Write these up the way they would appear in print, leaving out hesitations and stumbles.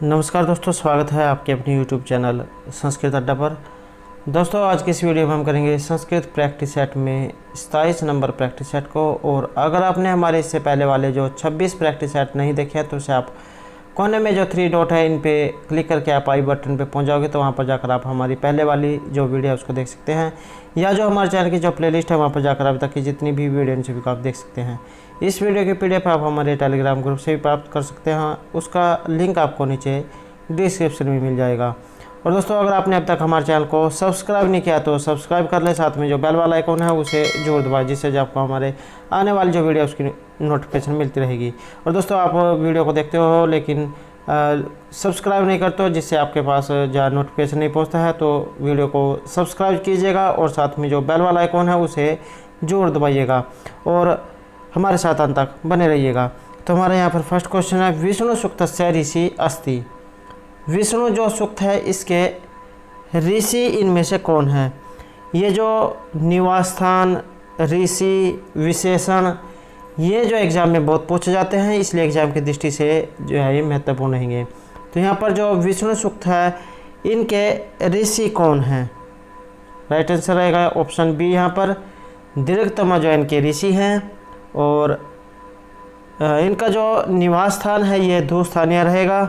नमस्कार दोस्तों, स्वागत है आपके अपने YouTube चैनल संस्कृत अड्डा पर। दोस्तों, आज की इस वीडियो में हम करेंगे संस्कृत प्रैक्टिस सेट में 27 नंबर प्रैक्टिस सेट को। और अगर आपने हमारे इससे पहले वाले जो 26 प्रैक्टिस सेट नहीं देखे हैं तो उसे आप कोने में जो 3 डॉट है इन पे क्लिक करके आप आई बटन पे पहुंच जाओगे, तो वहां पर जाकर आप हमारी पहले वाली जो वीडियो है उसको देख सकते हैं, या जो हमारे चैनल की जो प्लेलिस्ट है वहां पर जाकर अभी तक की जितनी भी वीडियो इन सभी को आप देख सकते हैं। इस वीडियो की PDF आप हमारे टेलीग्राम ग्रुप से भी प्राप्त कर सकते हैं, उसका लिंक आपको नीचे डिस्क्रिप्शन में मिल जाएगा। और दोस्तों, अगर आपने अब तक हमारे चैनल को सब्सक्राइब नहीं किया तो सब्सक्राइब कर लें, साथ में जो बेल वाला आइकॉन है उसे जरूर दबाएं, जिससे जो आपको हमारे आने वाली जो वीडियो उसकी नोटिफिकेशन मिलती रहेगी। और दोस्तों, आप वीडियो को देखते हो लेकिन सब्सक्राइब नहीं करते हो, जिससे आपके पास जहाँ नोटिफिकेशन नहीं पहुँचता है, तो वीडियो को सब्सक्राइब कीजिएगा और साथ में जो बेल वाला आइकॉन है उसे जरूर दबाइएगा और हमारे साथ अंत तक बने रहिएगा। तो हमारे यहाँ पर फर्स्ट क्वेश्चन है, विष्णु सूक्तस्य ऋषि अस्ति। विष्णु जो सूक्त है इसके ऋषि इनमें से कौन है? ये जो निवास स्थान, ऋषि, विशेषण, ये जो एग्ज़ाम में बहुत पूछे जाते हैं, इसलिए एग्ज़ाम की दृष्टि से जो है ये महत्वपूर्ण रहेंगे। तो यहाँ पर जो विष्णु सूक्त है इनके ऋषि कौन हैं? राइट आंसर रहेगा ऑप्शन बी। यहाँ पर दीर्घतम जो इनके ऋषि हैं और इनका जो निवास स्थान है ये धूस्थानीय रहेगा।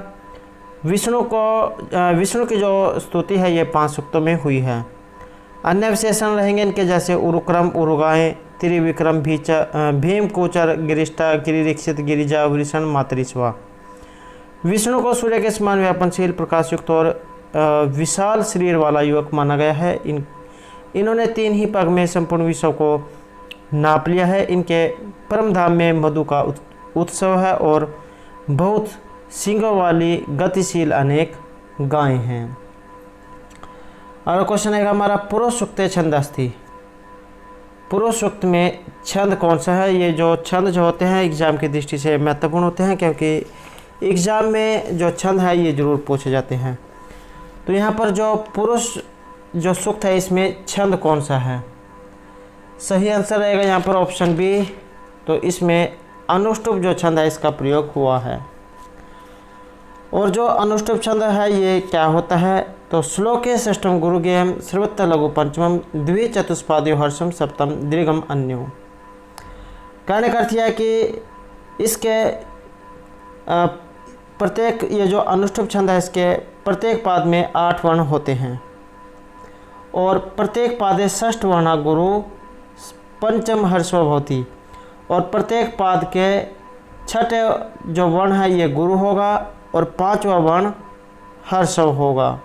विष्णु की जो स्तुति है ये 5 सूक्तों में हुई है। अन्य विशेषण रहेंगे इनके जैसे उरुक्रम, उरुगाएँ, त्रिविक्रम, भीम, कोचर, गिरिष्ठा, गिरिरीक्षित, गिरिजा, वृषण, मातृस्वा। विष्णु को सूर्य के समान व्यापनशील, प्रकाशयुक्त और विशाल शरीर वाला युवक माना गया है। इन्होंने 3 ही पग में संपूर्ण विश्व को नाप लिया है। इनके परम धाम में मधु का उत्सव है और बहुत सींगों वाली गतिशील अनेक गायें हैं। और क्वेश्चन है हमारा, पुरुष सूक्ते छंद अस्ति। पुरुष सूक्त में छंद कौन सा है? ये जो छंद जो होते हैं एग्ज़ाम की दृष्टि से महत्वपूर्ण होते हैं, क्योंकि एग्ज़ाम में जो छंद है ये ज़रूर पूछे जाते हैं। तो यहाँ पर जो पुरुष जो सूक्त है इसमें छंद कौन सा है? सही आंसर रहेगा यहाँ पर ऑप्शन बी। तो इसमें अनुष्टुप जो छंद है इसका प्रयोग हुआ है। और जो अनुष्टुप छंद है ये क्या होता है? तो श्लोके षष्ठम गुरुगेयम, सर्वत्र लघु पंचमम, द्विचतुष्पाद्यो हर्षम, सप्तम दीर्घम अन्यो। कहने का अर्थ यह है कि इसके प्रत्येक ये जो अनुष्टुप छंद है इसके प्रत्येक पाद में 8 वर्ण होते हैं और प्रत्येक पादे षष्ठ वर्ण गुरु, पंचम हर्षव भवति। और प्रत्येक पाद के छठे जो वर्ण है ये गुरु होगा और 5वां वर्ण हर्षव होगा।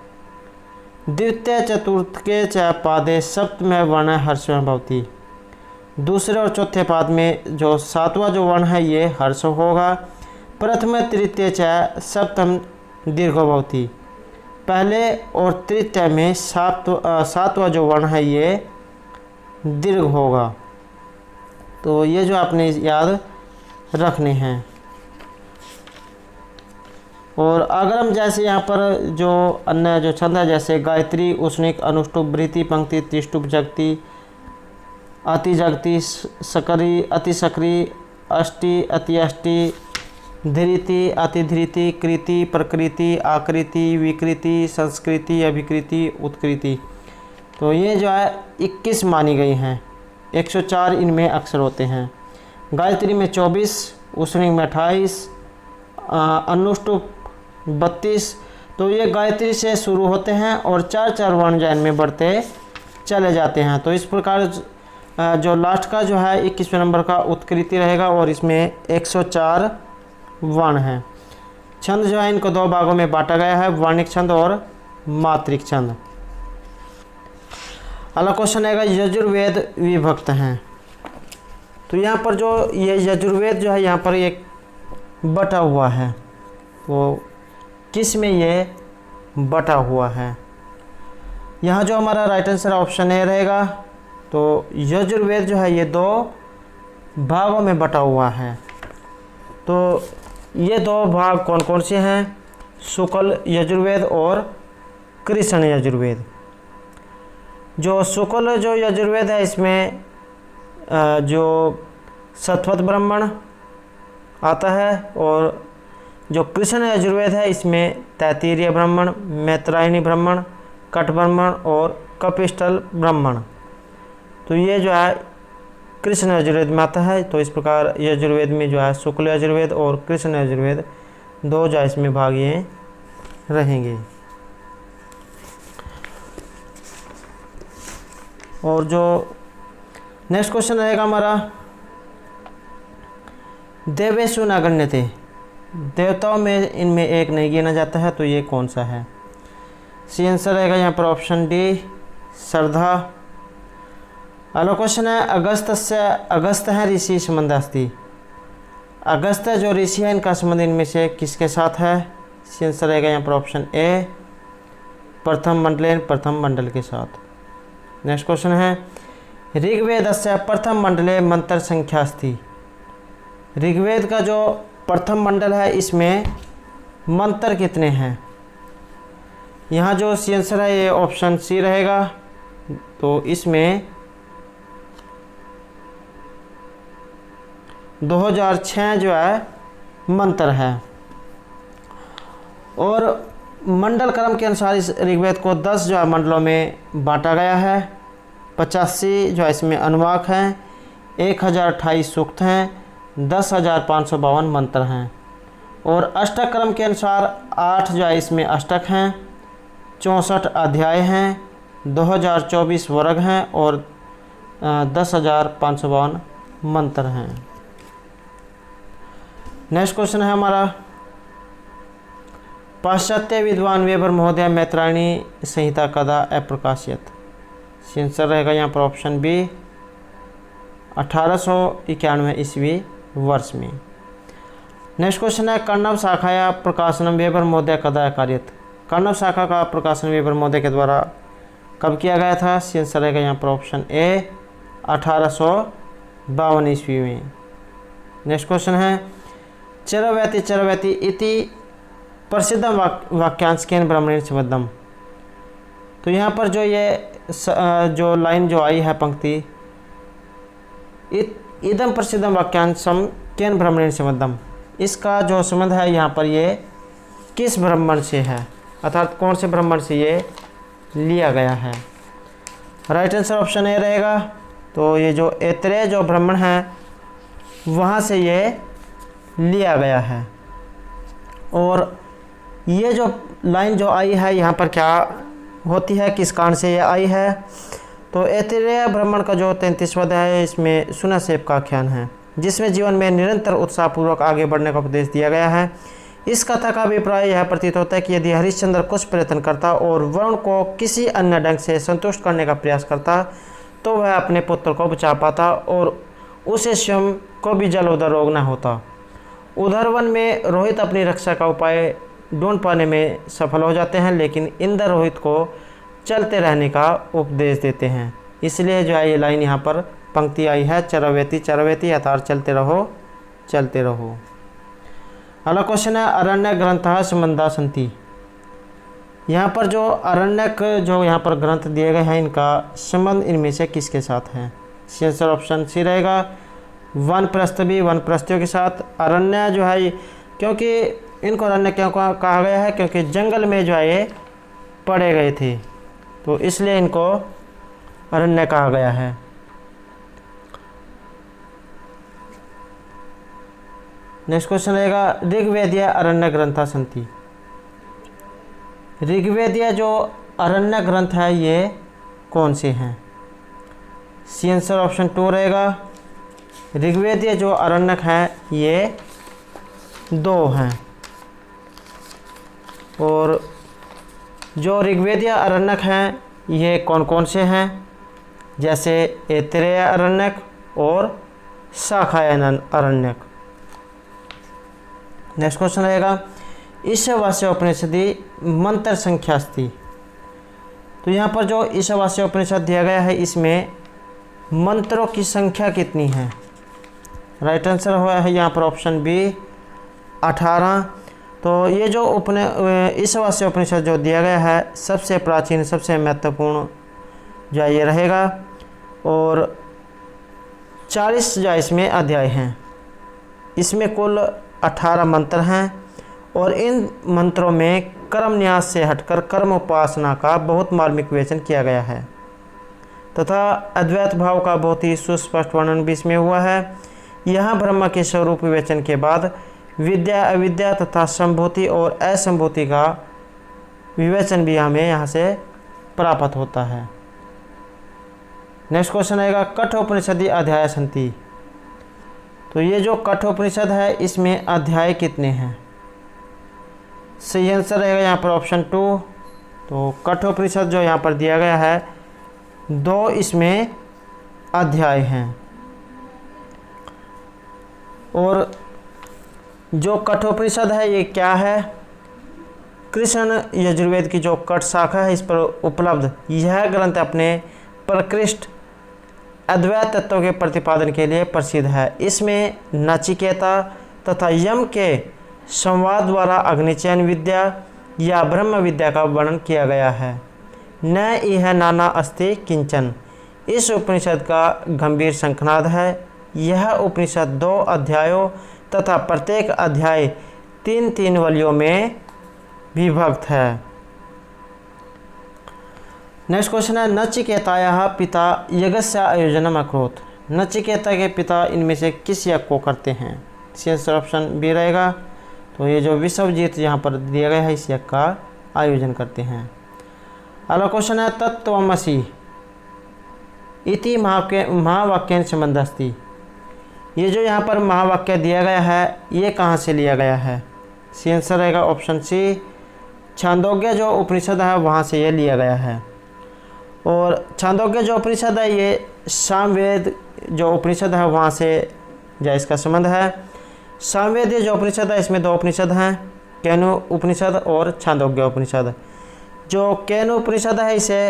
द्वितीय चतुर्थ के च पादे सप्तम वर्ण हर्षव भवति। दूसरे और चौथे पाद में जो 7वां जो वर्ण है ये हर्षव होगा। प्रथम तृतीय च सप्तम दीर्घो भवति। पहले और तृतीय में 7वां जो वर्ण है ये दीर्घ होगा। तो ये जो आपने याद रखने हैं। और अगर हम जैसे यहाँ पर जो अन्य जो छंद है जैसे गायत्री, उष्णिक, अनुष्टुप, वृत्ति, पंक्ति, त्रिष्टुप, जगती, अति जगती, सकरी, अति सकरी, अष्टि, अति अष्टि, धृति, अति धृति, कृति, प्रकृति, आकृति, विकृति, संस्कृति, अभिकृति, उत्कृति। तो ये जो है 21 मानी गई हैं। 104 इनमें अक्षर होते हैं। गायत्री में 24, उष्णिक में 28, अनुष्टुप 32। तो ये गायत्री से शुरू होते हैं और 4-4 वर्ण जो इनमें बढ़ते चले जाते हैं। तो इस प्रकार जो लास्ट का जो है 21वें नंबर का उत्कृति रहेगा और इसमें 104 वर्ण हैं। छंद जो है इनको 2 भागों में बांटा गया है, वर्णिक छंद और मात्रिक छंद। अगला क्वेश्चन है, यजुर्वेद विभक्त हैं। तो यहाँ पर जो ये यजुर्वेद जो है यहाँ पर एक बटा हुआ है, तो किस में ये बटा हुआ है? यहाँ जो हमारा राइट आंसर ऑप्शन ए रहेगा। तो यजुर्वेद जो है ये 2 भागों में बटा हुआ है। तो ये 2 भाग कौन कौन से हैं? शुक्ल यजुर्वेद और कृष्ण यजुर्वेद। जो शुक्ल जो यजुर्वेद है इसमें जो शतपथ ब्राह्मण आता है और जो कृष्ण यजुर्वेद है इसमें तैत्तिरीय ब्राह्मण, मैत्रायणी ब्राह्मण, कठ ब्राह्मण और कपिस्थल ब्राह्मण, तो ये जो है कृष्ण यजुर्वेद में आता है। तो इस प्रकार यजुर्वेद में जो है शुक्ल यजुर्वेद और कृष्ण यजुर्वेद दो जो इसमें भाग ये रहेंगे। और जो नेक्स्ट क्वेश्चन रहेगा हमारा, देवेशु न गण्यते, देवताओं में इनमें एक नहीं गिना जाता है, तो ये कौन सा है? सी आंसर रहेगा यहाँ पर ऑप्शन डी, श्रद्धा। अगला क्वेश्चन है, अगस्त है ऋषि संबंध अस्ति, अगस्त जो ऋषि है इनका संबंध इनमें से किसके साथ है? सी आंसर रहेगा यहाँ पर ऑप्शन ए, प्रथम मंडलेन, प्रथम मंडल के साथ। नेक्स्ट क्वेश्चन है, ऋग्वेदस्य प्रथम मंडले मंत्र संख्या अस्ति, ऋग्वेद का जो प्रथम मंडल है इसमें मंत्र कितने हैं? यहाँ जो सी आंसर है ये ऑप्शन सी रहेगा, तो इसमें 2006 जो है मंत्र है। और मंडल क्रम के अनुसार इस ऋग्वेद को 10 जो है मंडलों में बांटा गया है, 85 जो है इसमें अनुवाक हैं, 1028 सूक्त हैं, 10,552 मंत्र हैं। और अष्टक क्रम के अनुसार 8 जो है इसमें अष्टक हैं, 64 अध्याय हैं, 2024 वर्ग हैं और 10,552 मंत्र हैं। नेक्स्ट क्वेश्चन है हमारा, पाश्चात्य विद्वान वेबर महोदय मैत्रायणी संहिता कदा अप्रकाशित, आंसर रहेगा यहाँ पर ऑप्शन बी, 1891 ईस्वी वर्ष में। नेक्स्ट क्वेश्चन है, कर्णव शाखाया प्रकाशनम वेबर महोदय कदा कार्यत, कर्णव शाखा का प्रकाशन वेबर महोदय के द्वारा कब किया गया था? आंसर रहेगा यहाँ पर ऑप्शन ए, 1852 ईस्वी में। नेक्स्ट क्वेश्चन है, चरवैति चरवैति इति प्रसिद्धम वाक्यांश केन ब्राह्मणेन संबद्धम, तो यहाँ पर जो ये जो लाइन जो आई है पंक्ति, इदम प्रसिद्धम वाक्यांशम केन ब्राह्मणेन संबद्धम, इसका जो संबंध है यहाँ पर ये किस ब्राह्मण से है, अर्थात कौन से ब्राह्मण से ये लिया गया है? राइट आंसर ऑप्शन ए रहेगा। तो ये जो ऐत्रेय जो ब्राह्मण है वहाँ से ये लिया गया है। और ये जो लाइन जो आई है यहाँ पर क्या होती है, किस कारण से ये आई है? तो ऐत्रेय ब्राह्मण का जो 33वां अध्याय है इसमें सुनासेप का आख्यान है, जिसमें जीवन में निरंतर उत्साहपूर्वक आगे बढ़ने का उपदेश दिया गया है। इस कथा का अभिप्राय यह प्रतीत होता है कि यदि हरिश्चंद्र कुछ प्रयत्न करता और वरुण को किसी अन्य ढंग से संतुष्ट करने का प्रयास करता तो वह अपने पुत्र को बचा पाता और उसे स्वयं को भी जल उदर रोग न होता। उदरवन में रोहित अपनी रक्षा का उपाय ढूंढ पाने में सफल हो जाते हैं, लेकिन इंद्र रोहित को चलते रहने का उपदेश देते हैं। इसलिए जो है ये लाइन यहाँ पर पंक्ति आई है, चरवेति चरवेति अर्थात चलते रहो चलते रहो। अगला क्वेश्चन है, अरण्य ग्रंथ संबंधा संति, यहाँ पर जो अरण्यक जो यहाँ पर ग्रंथ दिए गए हैं इनका संबंध इनमें से किसके साथ है? आंसर ऑप्शन सी रहेगा, वनप्रस्थवी वनप्रस्थियों के साथ। अरण्य जो है क्योंकि इनको अरण्य क्यों कहा गया है? क्योंकि जंगल में जो है ये पड़े गए थे, तो इसलिए इनको अरण्य कहा गया है। नेक्स्ट क्वेश्चन रहेगा, ऋग्वेदीय अरण्य ग्रंथा संति, ऋग्वेदीय जो अरण्य ग्रंथ है ये कौन से हैं? सी आंसर ऑप्शन 2 रहेगा। ऋग्वेदीय जो अरण्यक हैं ये 2 हैं, और जो ऋग्वेदीय अरण्यक हैं ये कौन कौन से हैं? जैसे ऐत्रेय अरण्यक और शाखायन अरण्यक। नेक्स्ट क्वेश्चन रहेगा, ईशावास्य उपनिषदि मंत्र संख्या अस्ति, तो यहाँ पर जो ईशावास्य उपनिषद दिया गया है इसमें मंत्रों की संख्या कितनी है? राइट आंसर हुआ है यहाँ पर ऑप्शन बी 18। तो ये जो ईशावास्य उपनिषद जो दिया गया है सबसे प्राचीन सबसे महत्वपूर्ण जो ये रहेगा, और 40 जो इसमें अध्याय हैं। इसमें कुल 18 मंत्र हैं और इन मंत्रों में कर्म न्यास से हटकर कर्म उपासना का बहुत मार्मिक विवेचन किया गया है तथा अद्वैत भाव का बहुत ही सुस्पष्ट वर्णन भी इसमें हुआ है। यहाँ ब्रह्म के स्वरूप विवेचन के बाद विद्या अविद्या तथा संभूति और असंभूति का विवेचन भी हमें यहाँ से प्राप्त होता है। नेक्स्ट क्वेश्चन आएगा कठोपनिषदि अध्याय संति। तो ये जो कठोपनिषद है इसमें अध्याय कितने हैं? सही आंसर रहेगा यहाँ पर ऑप्शन 2। तो कठोपनिषद जो यहाँ पर दिया गया है 2 इसमें अध्याय हैं। और जो कठोपनिषद है ये क्या है? कृष्ण यजुर्वेद की जो कठ शाखा है इस पर उपलब्ध यह ग्रंथ अपने प्रकृष्ट अद्वैत तत्व के प्रतिपादन के लिए प्रसिद्ध है। इसमें नचिकेता तथा यम के संवाद द्वारा अग्निचयन विद्या या ब्रह्म विद्या का वर्णन किया गया है। न इह नाना अस्ति किंचन इस उपनिषद का गंभीर शंखनाद है। यह उपनिषद 2 अध्यायों तथा प्रत्येक अध्याय 3-3 वलियों में विभक्त है। नेक्स्ट क्वेश्चन है नचिकेतायाः पिता यज्ञस्य आयोजनम् अकरोत्। नचिकेता के पिता इनमें से किस यज्ञ को करते हैं? इसका आंसर ऑप्शन बी रहेगा। तो ये जो विश्वजीत यहाँ पर दिया गया है इस यज्ञ का आयोजन करते हैं। अगला क्वेश्चन है तत्त्वमसि इति महावाक्येन संबंध अस्ति। ये जो यहाँ पर महावाक्य दिया गया है ये कहाँ से लिया गया है? इसका आंसर रहेगा ऑप्शन सी। छांदोग्य जो उपनिषद है वहाँ से ये लिया गया है। और छांदोग्य जो उपनिषद है ये सामवेद जो उपनिषद है वहाँ से जो इसका संबंध है। सामवेद जो उपनिषद है इसमें 2 उपनिषद हैं, केनु उपनिषद और छांदोग्य उपनिषद। जो केनु उपनिषद है इसे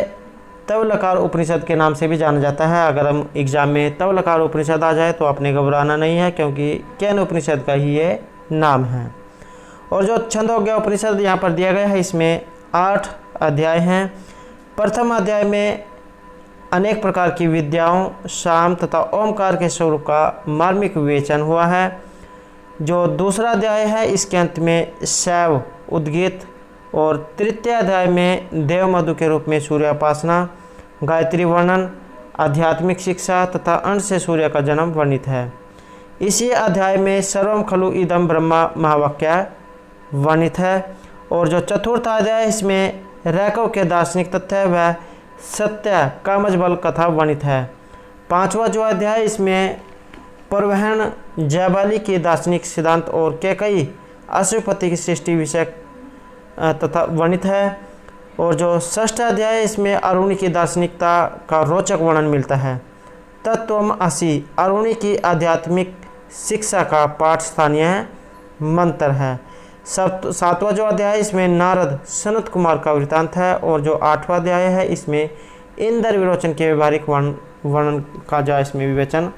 तवलकार उपनिषद के नाम से भी जाना जाता है। अगर हम एग्जाम में तवलकार उपनिषद आ जाए तो आपने घबराना नहीं है क्योंकि केनु उपनिषद का ही ये नाम है। और जो छंदोग्य उपनिषद यहाँ पर दिया गया है इसमें 8 अध्याय हैं। प्रथम अध्याय में अनेक प्रकार की विद्याओं शाम तथा ओमकार के स्वरूप का मार्मिक विवेचन हुआ है। जो दूसरा अध्याय है इसके अंत में शैव उद्गीत और तृतीय अध्याय में देव मधु के रूप में सूर्योपासना गायत्री वर्णन आध्यात्मिक शिक्षा तथा अंश से सूर्य का जन्म वर्णित है। इसी अध्याय में सर्वम खलु इदम ब्रह्मा महावाक्य वर्णित है। और जो चतुर्थ अध्याय इसमें रैकव के दार्शनिक तथ्य व सत्य कामज बल कथा वर्णित है। 5वां जो अध्याय इसमें परवहन जयबाली के दार्शनिक सिद्धांत और कैकई अश्वपति की सृष्टि विषय तथा वर्णित है। और जो 6ठ अध्याय इसमें अरुणि की दार्शनिकता का रोचक वर्णन मिलता है। तत्त्वमसि अरुणि की आध्यात्मिक शिक्षा का पाठ स्थानीय मंत्र है। 7वां जो अध्याय इसमें नारद सनत कुमार का वृत्तांत है। और जो 8वां अध्याय है इसमें इंद्र विरोचन के व्यवहारिक वर्णन का जो इसमें विवेचन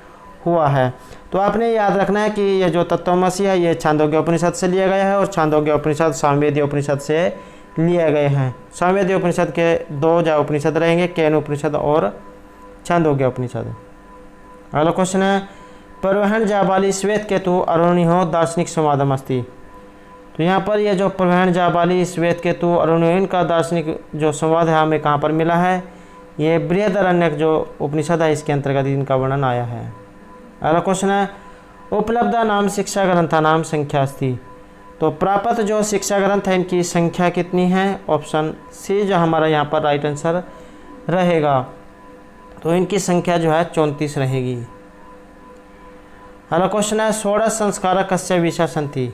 हुआ है। तो आपने याद रखना है कि ये जो तत्त्वमसि है ये छांदोग्य उपनिषद से लिया गया है और छांदोग्य उपनिषद सामवेदीय उपनिषद से लिए गए हैं। सामवेदीय उपनिषद के 2 जो उपनिषद रहेंगे केनु उपनिषद और छांदोग्य उपनिषद। अगला क्वेश्चन है परवहन जाबाली श्वेत केतु अरुणिहो दार्शनिक संवादम अस्ति। तो यहाँ पर ये जो परवहन जाबाली श्वेत केतु अरुणिहो का दार्शनिक जो संवाद है हमें कहाँ पर मिला है? ये बृहदारण्यक जो उपनिषद है इसके अंतर्गत इनका वर्णन आया है। अगला क्वेश्चन है उपलब्धा नाम शिक्षा ग्रंथा नाम संख्या अस्ति। तो प्राप्त जो शिक्षा ग्रंथ है इनकी संख्या कितनी है? ऑप्शन सी जो हमारा यहाँ पर राइट आंसर रहेगा। तो इनकी संख्या जो है 34 रहेगी। अगला क्वेश्चन है 16 संस्कार कस्य विषय सन्ति।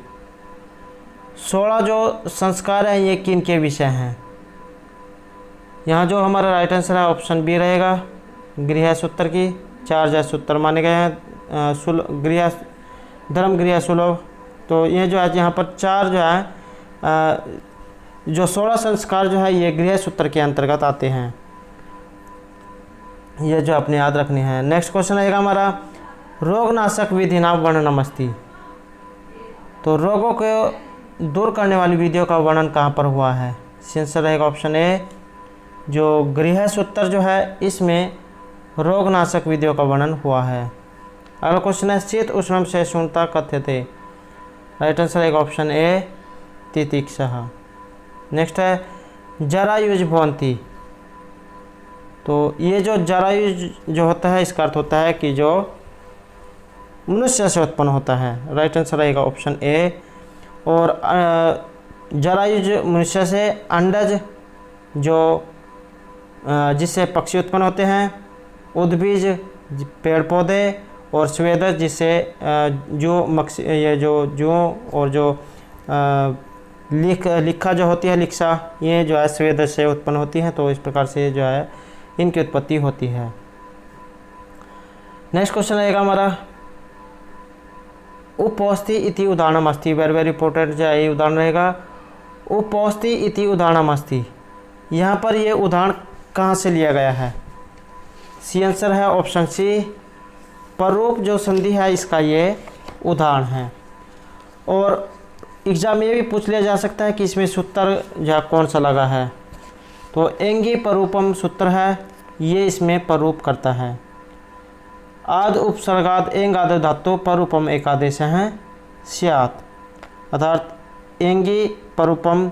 16 जो संस्कार हैं ये किन के विषय हैं? यहाँ जो हमारा राइट आंसर है ऑप्शन बी रहेगा गृह सूत्र की। 4 जो सूत्र माने गए हैं गृह धर्म गृह सुलभ। तो ये जो है यहाँ पर 4 जो है जो 16 संस्कार जो है ये गृह सूत्र के अंतर्गत आते हैं। ये जो अपने याद रखने हैं। नेक्स्ट क्वेश्चन रहेगा हमारा रोगनाशक विधि नाम वर्णनम अस्ति। तो रोगों को दूर करने वाली विधियों का वर्णन कहाँ पर हुआ है? आंसर रहेगा ऑप्शन ए जो गृह सूत्र जो है इसमें रोगनाशक विधियों का वर्णन हुआ है। अगला क्वेश्चन है शीत उष्णम सहिष्णुता कथ्यते। राइट आंसर रहेगा ऑप्शन ए तितिक्षः। नेक्स्ट है जरायुज भवन्ति। तो ये जो जरायुज जो होता है इसका अर्थ होता है कि जो मनुष्य से उत्पन्न होता है। राइट आंसर रहेगा ऑप्शन ए। और जरायुज मनुष्य से, अंडज जो जिससे पक्षी उत्पन्न होते हैं, उद्भिज पेड़ पौधे, और स्वेदज जिससे ये जो और जो लिखा जो होती है, लिक्सा, ये जो है स्वेदज से उत्पन्न होती है। तो इस प्रकार से जो है इनकी उत्पत्ति होती है। नेक्स्ट क्वेश्चन रहेगा हमारा उपौस्ति इति उदाहरणम अस्ति। वेरी इंपॉर्टेंट जो है ये उदाहरण रहेगा। उपौस्ति इति उदाहरणम अस्ति, यहाँ पर ये उदाहरण कहाँ से लिया गया है? सी आंसर है ऑप्शन सी, परोप जो संधि है इसका ये उदाहरण है। और एग्जाम में ये भी पूछ लिया जा सकता है कि इसमें सूत्र या कौन सा लगा है। तो एंगी परूपम सूत्र है, ये इसमें परूप करता है। आद उपसर्गाद एंग आदि धातु परूपम एकादेश हैं स्यात्, अर्थात एंगी परूपम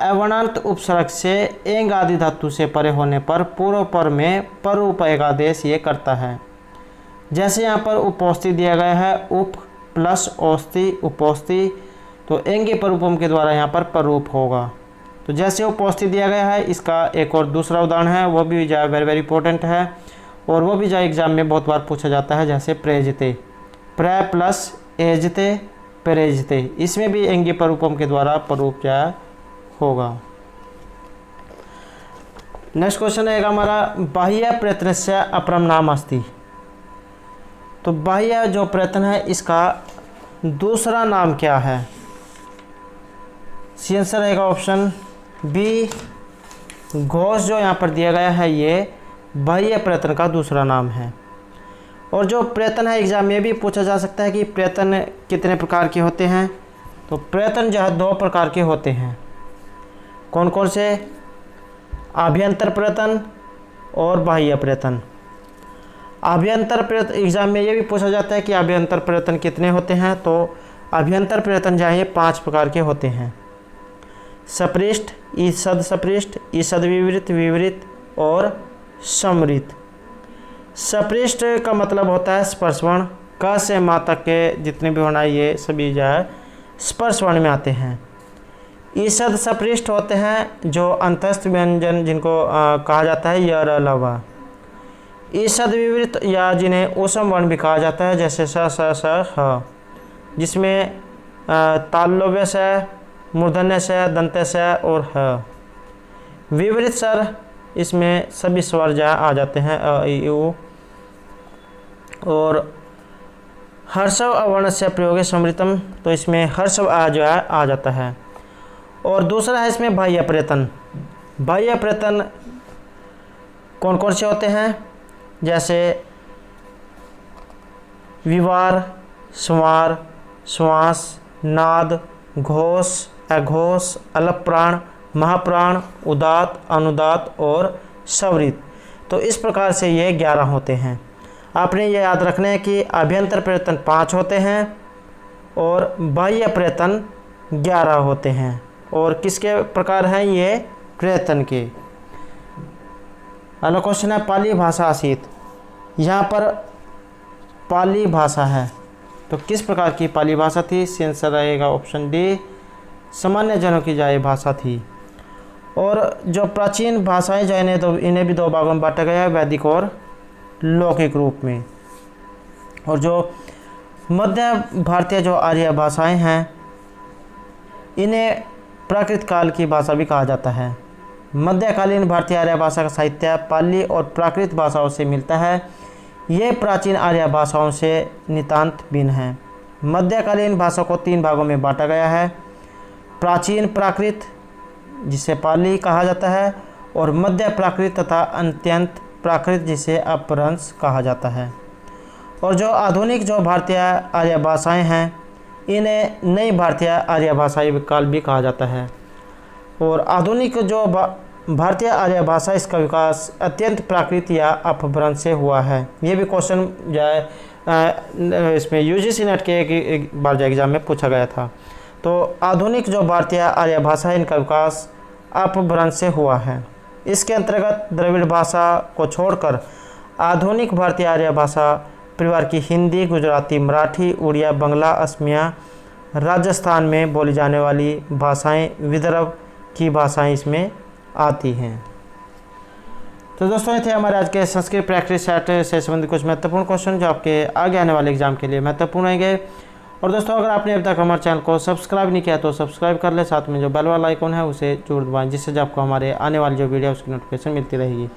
अवर्णांत उपसर्ग से एंग आदि धातु से परे होने पर पूर्व पर में परूप एकादेश ये करता है। जैसे यहाँ पर उपौस्ति दिया गया है, उप प्लस औस्ति उपौस्ति, तो एंगी परूपम के द्वारा यहाँ पर परूप होगा। तो जैसे उपौस्ति दिया गया है, इसका एक और दूसरा उदाहरण है, वो भी जो वेरी इंपॉर्टेंट है और वो भी जो एग्जाम में बहुत बार पूछा जाता है। जैसे प्रेजते, प्र प्लस एजते प्रेजते, इसमें भी एंगी परूपम के द्वारा परूप जो होगा। नेक्स्ट क्वेश्चन रहेगा हमारा बाह्य प्रयत्नस्य अपरम नाम अस्ति। तो बाह्य जो प्रयत्न है इसका दूसरा नाम क्या है? सी आंसर रहेगा ऑप्शन बी, घोष जो यहाँ पर दिया गया है ये बाह्य प्रयत्न का दूसरा नाम है। और जो प्रयत्न है एग्जाम में भी पूछा जा सकता है कि प्रयत्न कितने प्रकार के होते हैं। तो प्रयत्न जो है 2 प्रकार के होते हैं। कौन कौन से? आभ्यंतर प्रयत्न और बाह्य प्रयत्न। आभ्यंतर प्रयत्न एग्जाम में ये भी पूछा जाता है कि आभ्यंतर प्रयत्न कितने होते हैं। तो आभ्यंतर प्रयत्न जो है 5 प्रकार के होते हैं। सपृष्ठ, ईषद सपृष्ठ, ईषद विवृत, विवृत और समृत। सपृष्ठ का मतलब होता है स्पर्शवर्ण, क से मा तक के जितने भी होना ये सभी जो है स्पर्शवर्ण में आते हैं। ईषद सपृष्ठ होते हैं जो अंतस्थ व्यंजन जिनको कहा जाता है य र ल व। ईषद विवृत या जिन्हें ऊष्म वर्ण भी कहा जाता है, जैसे स स ह, जिसमें तालव्य से, मूर्धन्य से, दंत्य से और ह। विवृत स्वर, इसमें सभी स्वर जो आ जाते हैं अ ई उ। और हर्षव अवर्ण से प्रयोग समृतम, तो इसमें हर्षव आ जो है आ जाता है। और दूसरा है इसमें बाह्य प्रयत्न। बाह्य प्रयत्न कौन कौन से होते हैं? जैसे विवार, संवार, श्वास, नाद, घोष, अघोष, अलप्राण, महाप्राण, उदात, अनुदात और स्वरित। तो इस प्रकार से ये 11 होते हैं। आपने ये याद रखना है कि आभ्यंतर प्रयत्न 5 होते हैं और बाह्य प्रयत्न 11 होते हैं। और किसके प्रकार हैं ये? प्रयत्न के। अगला क्वेश्चन है पाली भाषा आसीत। यहाँ पर पाली भाषा है, तो किस प्रकार की पाली भाषा थी? सी आंसर रहेगा ऑप्शन डी, सामान्य जनों की जाए भाषा थी। और जो प्राचीन भाषाएं जो इन्हें भी 2 भागों में बांटा गया है, वैदिक और लौकिक रूप में। और जो मध्य भारतीय जो आर्य भाषाएं हैं, इन्हें प्राकृत काल की भाषा भी कहा जाता है। मध्यकालीन भारतीय आर्य भाषा का साहित्य पाली और प्राकृत भाषाओं से मिलता है। ये प्राचीन आर्य भाषाओं से नितांत भिन्न है। मध्यकालीन भाषा को 3 भागों में बांटा गया है, प्राचीन प्राकृत जिसे पाली कहा जाता है, और मध्य प्राकृत तथा अत्यंत प्राकृत जिसे अपभ्रंश कहा जाता है। और जो आधुनिक जो भारतीय आर्य भाषाएं हैं, इन्हें नई भारतीय आर्य भाषाई काल भी कहा जाता है। और आधुनिक जो भारतीय आर्य भाषा, इसका विकास अत्यंत प्राकृत या अपभ्रंश से हुआ है। ये भी क्वेश्चन जो है इसमें यूजीसी नेट के एक बार जो एग्जाम में पूछा गया था। तो आधुनिक जो भारतीय आर्य भाषा है इनका विकास अपभ्रंश से हुआ है। इसके अंतर्गत द्रविड़ भाषा को छोड़कर आधुनिक भारतीय आर्य भाषा परिवार की हिंदी, गुजराती, मराठी, उड़िया, बंगला, असमिया, राजस्थान में बोली जाने वाली भाषाएं, विदर्भ की भाषाएं इसमें आती हैं। तो दोस्तों, ये थे हमारे आज के संस्कृत प्रैक्टिस सेट से संबंधित कुछ महत्वपूर्ण क्वेश्चन जो आपके आगे आने वाले एग्जाम के लिए महत्वपूर्ण रहेंगे। और दोस्तों, अगर आपने अब तक हमारे चैनल को सब्सक्राइब नहीं किया तो सब्सक्राइब कर ले, साथ में जो बेल वाला आइकॉन है उसे जरूर दबाएं, जिससे आपको हमारे आने वाली जो वीडियो उसकी नोटिफिकेशन मिलती रहेगी।